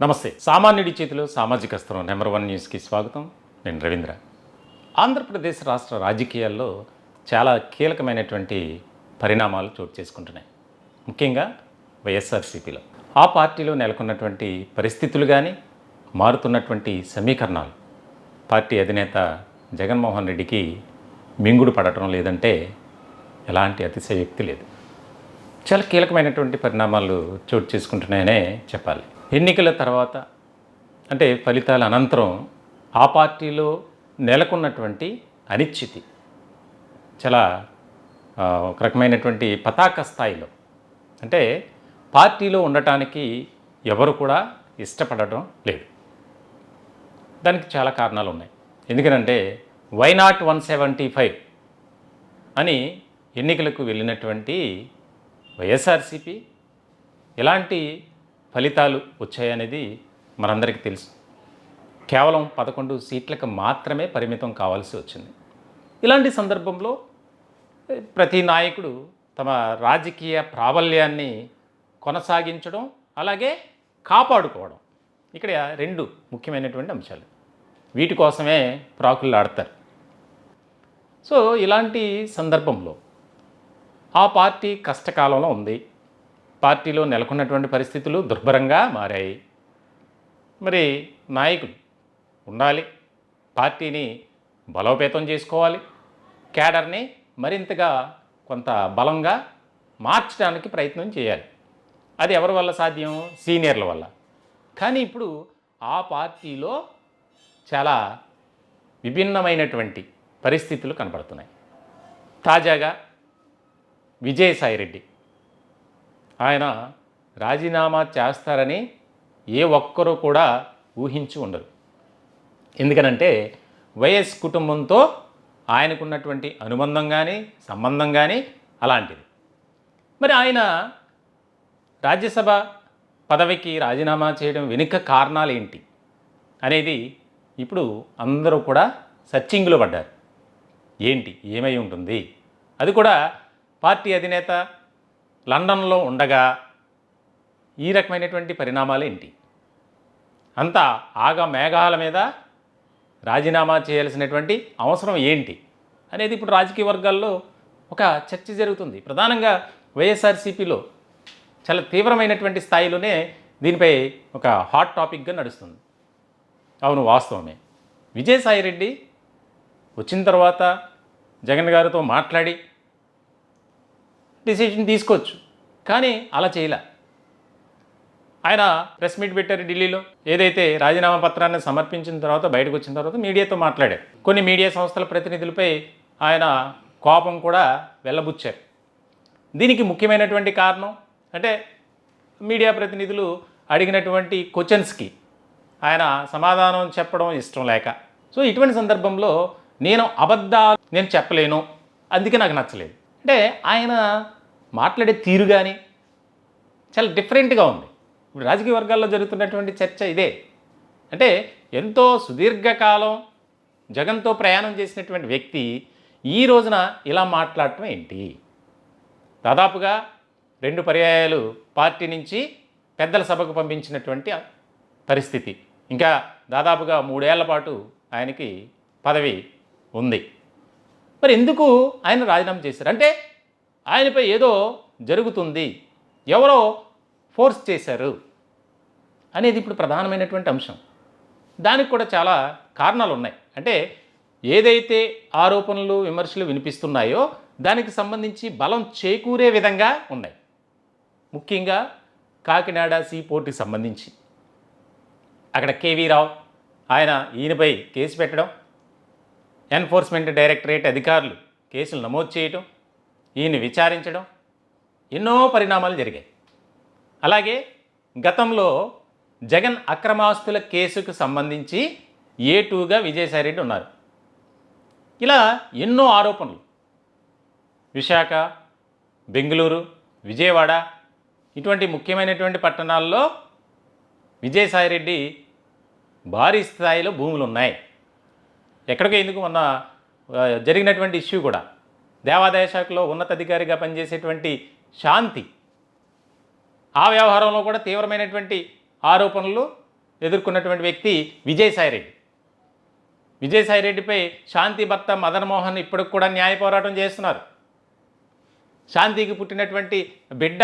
నమస్తే. సామాన్యుడి చేతిలో సామాజిక అస్త్రం నెంబర్ 1 న్యూస్కి స్వాగతం. నేను రవీంద్ర. ఆంధ్రప్రదేశ్ రాష్ట్ర రాజకీయాల్లో చాలా కీలకమైనటువంటి పరిణామాలు చోటు చేసుకుంటున్నాయి. ముఖ్యంగా వైఎస్ఆర్సీపీలో ఆ పార్టీలో నెలకొన్నటువంటి పరిస్థితులు కానీ, మారుతున్నటువంటి సమీకరణాలు పార్టీ అధినేత జగన్మోహన్ రెడ్డికి మింగుడు పడటం లేదంటే ఎలాంటి అతిశయోక్తి లేదు. చాలా కీలకమైనటువంటి పరిణామాలు చోటు చేసుకుంటున్నాయనే చెప్పాలి. ఎన్నికల తర్వాత అంటే ఫలితాల అనంతరం ఆ పార్టీలో నెలకొన్నటువంటి అనిశ్చితి చాలా ఒక రకమైనటువంటి పతాక స్థాయిలో, అంటే పార్టీలో ఉండటానికి ఎవరు కూడా ఇష్టపడటం లేదు. దానికి చాలా కారణాలు ఉన్నాయి. ఎందుకనంటే వై నాట్ 175 అని ఎన్నికలకు వెళ్ళినటువంటి వైఎస్ఆర్సీపీ ఎలాంటి ఫలితాలు వచ్చాయనేది మనందరికీ తెలుసు. కేవలం 11 సీట్లకు మాత్రమే పరిమితం కావాల్సి వచ్చింది. ఇలాంటి సందర్భంలో ప్రతి నాయకుడు తమ రాజకీయ ప్రాబల్యాన్ని కొనసాగించడం, అలాగే కాపాడుకోవడం, ఇక్కడ 2 ముఖ్యమైనటువంటి అంశాలు. వీటి కోసమే ప్రాకులాడతారు. సో ఇలాంటి సందర్భంలో ఆ పార్టీ కష్టకాలంలో ఉంది. పార్టీలో నెలకొన్నటువంటి పరిస్థితులు దుర్భరంగా మారాయి. మరి నాయకులు ఉండాలి, పార్టీని బలోపేతం చేసుకోవాలి, క్యాడర్ని మరింతగా కొంత బలంగా మార్చడానికి ప్రయత్నం చేయాలి. అది ఎవరి వల్ల సాధ్యం? సీనియర్ల వల్ల. కానీ ఇప్పుడు ఆ పార్టీలో చాలా విభిన్నమైనటువంటి పరిస్థితులు కనపడుతున్నాయి. తాజాగా విజయసాయిరెడ్డి ఆయన రాజీనామా చేస్తారని ఏ ఒక్కరూ కూడా ఊహించి ఉండరు. ఎందుకనంటే వైఎస్ కుటుంబంతో ఆయనకున్నటువంటి అనుబంధం కానీ, సంబంధం కానీ అలాంటిది. మరి ఆయన రాజ్యసభ పదవికి రాజీనామా చేయడం వెనుక కారణాలు ఏంటి అనేది ఇప్పుడు అందరూ కూడా సర్చింగ్లో పడ్డారు. ఏంటి, ఏమై ఉంటుంది? అది కూడా పార్టీ అధినేత లండన్లో ఉండగా ఈ రకమైనటువంటి పరిణామాలు ఏంటి? అంతా ఆగ మేఘాల మీద రాజీనామా చేయాల్సినటువంటి అవసరం ఏంటి అనేది ఇప్పుడు రాజకీయ వర్గాల్లో ఒక చర్చ జరుగుతుంది. ప్రధానంగా వైఎస్ఆర్సీపీలో చాలా తీవ్రమైనటువంటి స్థాయిలోనే దీనిపై ఒక హాట్ టాపిక్గా నడుస్తుంది. అవును, వాస్తవమే. విజయసాయిరెడ్డి వచ్చిన తర్వాత జగన్ గారితో మాట్లాడి డిసిషన్ తీసుకోవచ్చు, కానీ అలా చేయలే. ఆయన ప్రెస్ మీట్ పెట్టారు ఢిల్లీలో. ఏదైతే రాజీనామా పత్రాన్ని సమర్పించిన తర్వాత బయటకు వచ్చిన తర్వాత మీడియాతో మాట్లాడారు. కొన్ని మీడియా సంస్థల ప్రతినిధులపై ఆయన కోపం కూడా వెళ్ళబుచ్చారు. దీనికి ముఖ్యమైనటువంటి కారణం అంటే మీడియా ప్రతినిధులు అడిగినటువంటి క్వశ్చన్స్కి ఆయన సమాధానం చెప్పడం ఇష్టం లేక. సో ఇటువంటి సందర్భంలో నేను చెప్పలేను, అందుకే నాకు నచ్చలేదు. అంటే ఆయన మాట్లాడే తీరు కానీ చాలా డిఫరెంట్గా ఉంది. ఇప్పుడు రాజకీయ వర్గాల్లో జరుగుతున్నటువంటి చర్చ ఇదే. అంటే ఎంతో సుదీర్ఘకాలం జగన్తో ప్రయాణం చేసినటువంటి వ్యక్తి ఈ రోజున ఇలా మాట్లాడటం ఏంటి? దాదాపుగా 2 పర్యాయాలు పార్టీ నుంచి పెద్దల సభకు పంపించినటువంటి పరిస్థితి. ఇంకా దాదాపుగా 3 ఏళ్ల పాటు ఆయనకి పదవి ఉంది. మరి ఎందుకు ఆయన రాజీనామా చేశారు? అంటే ఆయనపై ఏదో జరుగుతుంది, ఎవరో ఫోర్స్ చేశారు అనేది ఇప్పుడు ప్రధానమైనటువంటి అంశం. దానికి కూడా చాలా కారణాలు ఉన్నాయి. అంటే ఏదైతే ఆరోపణలు, విమర్శలు వినిపిస్తున్నాయో దానికి సంబంధించి బలం చేకూరే విధంగా ఉన్నాయి. ముఖ్యంగా కాకినాడ సీపోర్టుకి సంబంధించి అక్కడ కేవీ రావు ఈయనపై కేసు పెట్టడం, ఎన్ఫోర్స్మెంట్ డైరెక్టరేట్ అధికారులు కేసులు నమోదు చేయటం, ఈయన్ని విచారించడం, ఎన్నో పరిణామాలు జరిగాయి. అలాగే గతంలో జగన్ అక్రమాస్తుల కేసుకు సంబంధించి A2గా విజయసాయిరెడ్డి ఉన్నారు. ఇలా ఎన్నో ఆరోపణలు విశాఖ, బెంగళూరు, విజయవాడ ఇటువంటి ముఖ్యమైనటువంటి పట్టణాల్లో విజయసాయిరెడ్డి భారీ స్థాయిలో భూములు ఉన్నాయి. ఎక్కడికో ఎందుకు మొన్న జరిగినటువంటి ఇష్యూ కూడా దేవాదాయ శాఖలో ఉన్నతాధికారిగా పనిచేసేటువంటి శాంతి ఆ వ్యవహారంలో కూడా తీవ్రమైనటువంటి ఆరోపణలు ఎదుర్కొన్నటువంటి వ్యక్తి విజయసాయిరెడ్డి. విజయసాయిరెడ్డిపై శాంతి భర్త మదన్ మోహన్ ఇప్పటికి కూడా న్యాయ పోరాటం చేస్తున్నారు. శాంతికి పుట్టినటువంటి బిడ్డ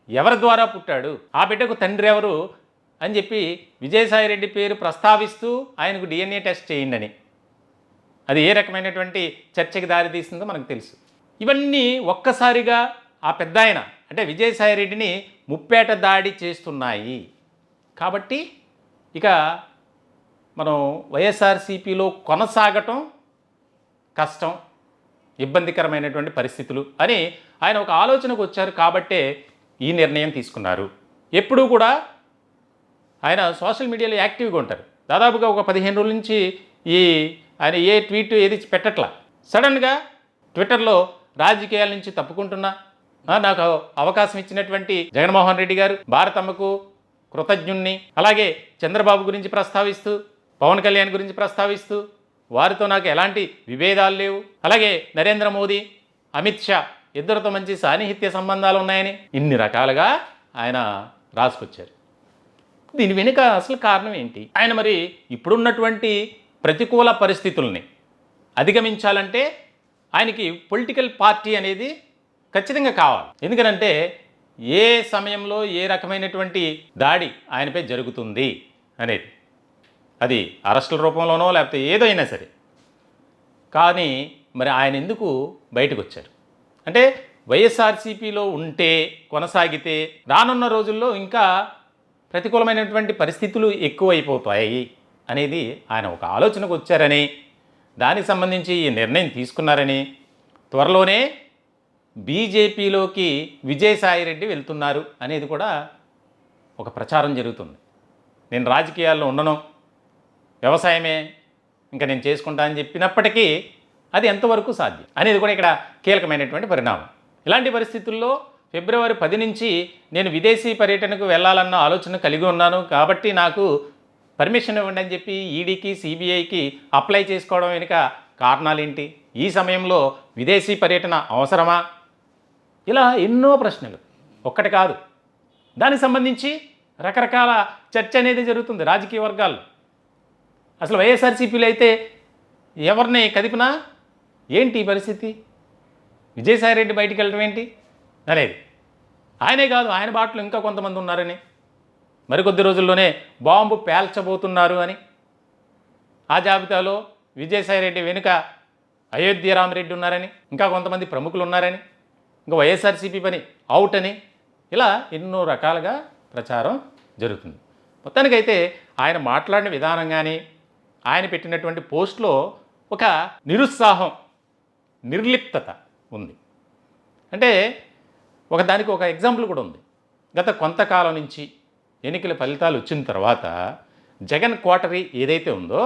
ఎవరి ద్వారా పుట్టాడు, ఆ బిడ్డకు తండ్రి ఎవరు అని చెప్పి విజయసాయిరెడ్డి పేరు ప్రస్తావిస్తూ ఆయనకు DNA టెస్ట్ చేయండి అని. అది ఏ రకమైనటువంటి చర్చకి దారితీస్తుందో మనకు తెలుసు. ఇవన్నీ ఒక్కసారిగా ఆ పెద్ద ఆయన అంటే విజయసాయిరెడ్డిని ముప్పేట దాడి చేస్తున్నాయి. కాబట్టి ఇక మనం వైఎస్ఆర్సీపీలో కొనసాగటం కష్టం, ఇబ్బందికరమైనటువంటి పరిస్థితులు అని ఆయన ఒక ఆలోచనకు వచ్చారు. కాబట్టే ఈ నిర్ణయం తీసుకున్నారు. ఎప్పుడూ కూడా ఆయన సోషల్ మీడియాలో యాక్టివ్గా ఉంటారు. దాదాపుగా ఒక 15 రోజుల నుంచి ఆయన ఏ ట్వీట్ ఏది పెట్టట్లా. సడన్గా ట్విట్టర్లో రాజకీయాల నుంచి తప్పుకుంటున్నా, నాకు అవకాశం ఇచ్చినటువంటి జగన్మోహన్ రెడ్డి గారు, భారతమ్మకు కృతజ్ఞుణ్ణి, అలాగే చంద్రబాబు గురించి ప్రస్తావిస్తూ, పవన్ కళ్యాణ్ గురించి ప్రస్తావిస్తూ, వారితో నాకు ఎలాంటి విభేదాలు లేవు, అలాగే నరేంద్ర మోదీ, అమిత్ షా ఇద్దరితో మంచి సాన్నిహిత్య సంబంధాలు ఉన్నాయని ఇన్ని రకాలుగా ఆయన రాసుకొచ్చారు. దీని వెనుక అసలు కారణం ఏంటి? ఆయన మరి ఇప్పుడున్నటువంటి ప్రతికూల పరిస్థితుల్ని అధిగమించాలంటే ఆయనకి పొలిటికల్ పార్టీ అనేది ఖచ్చితంగా కావాలి. ఎందుకనంటే ఏ సమయంలో ఏ రకమైనటువంటి దాడి ఆయనపై జరుగుతుంది అనేది, అది అరెస్టుల రూపంలోనో లేకపోతే ఏదైనా సరే. కానీ మరి ఆయన ఎందుకు బయటకు వచ్చారు అంటే వైఎస్ఆర్సీపీలో ఉంటే కొనసాగితే రానున్న రోజుల్లో ఇంకా ప్రతికూలమైనటువంటి పరిస్థితులు ఎక్కువైపోతాయి అనేది ఆయన ఒక ఆలోచనకు వచ్చారని, దానికి సంబంధించి ఈ నిర్ణయం తీసుకున్నారని, త్వరలోనే బీజేపీలోకి విజయసాయిరెడ్డి వెళ్తున్నారు అనేది కూడా ఒక ప్రచారం జరుగుతుంది. నేను రాజకీయాల్లో ఉండను, వ్యవసాయమే ఇంకా నేను చేసుకుంటా అని చెప్పినప్పటికీ అది ఎంతవరకు సాధ్యం అనేది కూడా ఇక్కడ కీలకమైనటువంటి పరిణామం. ఇలాంటి పరిస్థితుల్లో ఫిబ్రవరి 10 నుంచి నేను విదేశీ పర్యటనకు వెళ్ళాలన్న ఆలోచన కలిగి ఉన్నాను, కాబట్టి నాకు పర్మిషన్ ఇవ్వండి అని చెప్పి ఈడీకి సిబిఐకి అప్లై చేసుకోవడం వెనుక కారణాలేంటి? ఈ సమయంలో విదేశీ పర్యటన అవసరమా? ఇలా ఎన్నో ప్రశ్నలు, ఒక్కటి కాదు. దానికి సంబంధించి రకరకాల చర్చ అనేది జరుగుతుంది రాజకీయ వర్గాల్లో. అసలు వైఎస్ఆర్సీపీలో అయితే ఎవరిని కదిపినా ఏంటి ఈ పరిస్థితి, విజయసాయిరెడ్డి బయటికి వెళ్ళడం ఏంటి అనేది. ఆయనే కాదు, ఆయన బాటలో ఇంకా కొంతమంది ఉన్నారని, మరికొద్ది రోజుల్లోనే బాంబు పేల్చబోతున్నారు అని, ఆ జాబితాలో విజయసాయిరెడ్డి వెనుక అయోధ్య రామరెడ్డి ఉన్నారని, ఇంకా కొంతమంది ప్రముఖులు ఉన్నారని, ఇంకా వైఎస్ఆర్సీపీ పని అవుట్ అని, ఇలా ఎన్నో రకాలుగా ప్రచారం జరుగుతుంది. మొత్తానికైతే ఆయన మాట్లాడిన విధానం కానీ, ఆయన పెట్టినటువంటి పోస్ట్లో ఒక నిరుత్సాహం, నిర్లిప్తత ఉంది. అంటే దానికి ఒక ఎగ్జాంపుల్ కూడా ఉంది. గత కొంతకాలం నుంచి ఎన్నికల ఫలితాలు వచ్చిన తర్వాత జగన్ క్వార్టరీ ఏదైతే ఉందో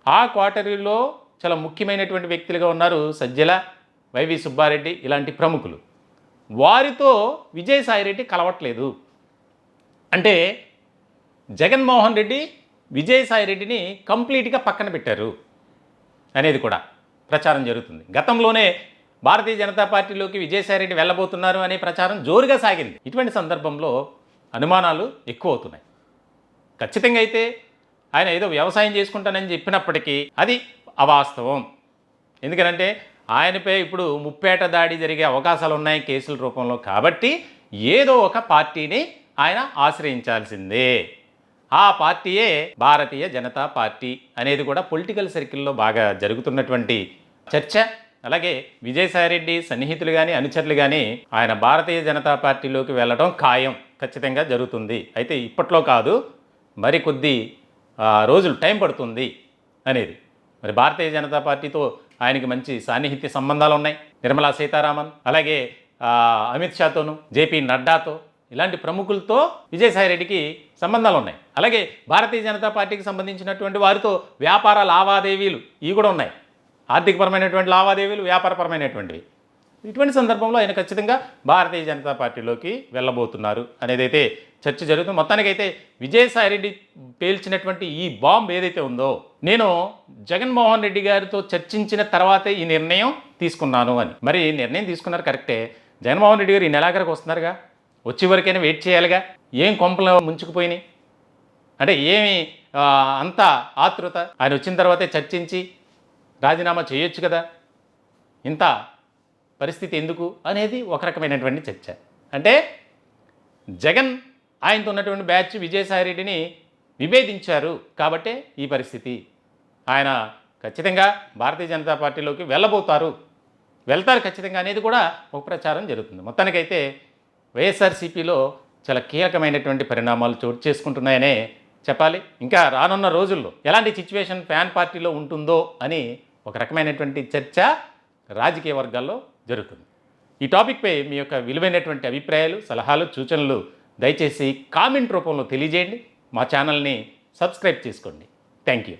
ఆ క్వార్టరీలో చాలా ముఖ్యమైనటువంటి వ్యక్తులుగా ఉన్నారు సజ్జల, వైవి సుబ్బారెడ్డి ఇలాంటి ప్రముఖులు. వారితో విజయసాయిరెడ్డి కలవట్లేదు. అంటే జగన్మోహన్ రెడ్డి విజయసాయిరెడ్డిని కంప్లీట్గా పక్కన పెట్టారు అనేది కూడా ప్రచారం జరుగుతుంది. గతంలోనే భారతీయ జనతా పార్టీలోకి విజయసాయిరెడ్డి వెళ్ళబోతున్నారు అనే ప్రచారం జోరుగా సాగింది. ఇటువంటి సందర్భంలో అనుమానాలు ఎక్కువ అవుతున్నాయి. ఖచ్చితంగా అయితే ఆయన ఏదో వ్యవసాయం చేసుకుంటానని చెప్పినప్పటికీ అది అవాస్తవం. ఎందుకంటే ఆయనపై ఇప్పుడు ముప్పేట దాడి జరిగే అవకాశాలు ఉన్నాయి కేసుల రూపంలో. కాబట్టి ఏదో ఒక పార్టీని ఆయన ఆశ్రయించాల్సిందే. ఆ పార్టీయే భారతీయ జనతా పార్టీ అనేది కూడా పొలిటికల్ సర్కిల్లో బాగా జరుగుతున్నటువంటి చర్చ. అలాగే విజయసాయిరెడ్డి సన్నిహితులు కానీ అనుచరులు కానీ ఆయన భారతీయ జనతా పార్టీలోకి వెళ్ళడం ఖాయం, ఖచ్చితంగా జరుగుతుంది. అయితే ఇప్పట్లో కాదు, మరికొద్ది రోజులు టైం పడుతుంది అనేది. మరి భారతీయ జనతా పార్టీతో ఆయనకి మంచి సాన్నిహిత్య సంబంధాలు ఉన్నాయి. నిర్మలా సీతారామన్, అలాగే అమిత్ షాతోను, జేపీ నడ్డాతో, ఇలాంటి ప్రముఖులతో విజయసాయిరెడ్డికి సంబంధాలు ఉన్నాయి. అలాగే భారతీయ జనతా పార్టీకి సంబంధించినటువంటి వారితో వ్యాపార లావాదేవీలు ఇవి కూడా ఉన్నాయి. ఆర్థికపరమైనటువంటి లావాదేవీలు, వ్యాపారపరమైనటువంటివి. ఇటువంటి సందర్భంలో ఆయన ఖచ్చితంగా భారతీయ జనతా పార్టీలోకి వెళ్ళబోతున్నారు అనేదైతే చర్చ జరుగుతుంది. మొత్తానికైతే విజయసాయిరెడ్డి పేల్చినటువంటి ఈ బాంబు ఏదైతే ఉందో, నేను జగన్మోహన్ రెడ్డి గారితో చర్చించిన తర్వాతే ఈ నిర్ణయం తీసుకున్నాను అని. మరి నిర్ణయం తీసుకున్నారు కరెక్టే. జగన్మోహన్ రెడ్డి గారు ఈ నెలాఖరికి వస్తున్నారుగా, వచ్చే వరకైనా వెయిట్ చేయాలిగా. ఏం కొంపలో ముంచుకుపోయినాయి అంటే ఏమి అంత ఆతృత? ఆయన వచ్చిన తర్వాతే చర్చించి రాజీనామా చేయొచ్చు కదా, ఇంత పరిస్థితి ఎందుకు అనేది ఒక రకమైనటువంటి చర్చ. అంటే జగన్ ఆయనతో ఉన్నటువంటి బ్యాచ్ విజయసాయిరెడ్డిని విభేదించారు కాబట్టే ఈ పరిస్థితి. ఆయన ఖచ్చితంగా భారతీయ జనతా పార్టీలోకి వెళ్తారు ఖచ్చితంగా అనేది కూడా ఒక ప్రచారం జరుగుతుంది. మొత్తానికైతే వైఎస్ఆర్సీపీలో చాలా కీలకమైనటువంటి పరిణామాలు చోటు చేసుకుంటున్నాయనే చెప్పాలి. ఇంకా రానున్న రోజుల్లో ఎలాంటి సిచ్యువేషన్ ఫ్యాన్ పార్టీలో ఉంటుందో అని ఒక రకమైనటువంటి చర్చ రాజకీయ వర్గాల్లో జరుగుతుంది. ఈ టాపిక్పై మీ యొక్క విలువైనటువంటి అభిప్రాయాలు, సలహాలు, సూచనలు దయచేసి కామెంట్ రూపంలో తెలియజేయండి. మా ఛానల్ని సబ్స్క్రైబ్ చేసుకోండి. Thank you.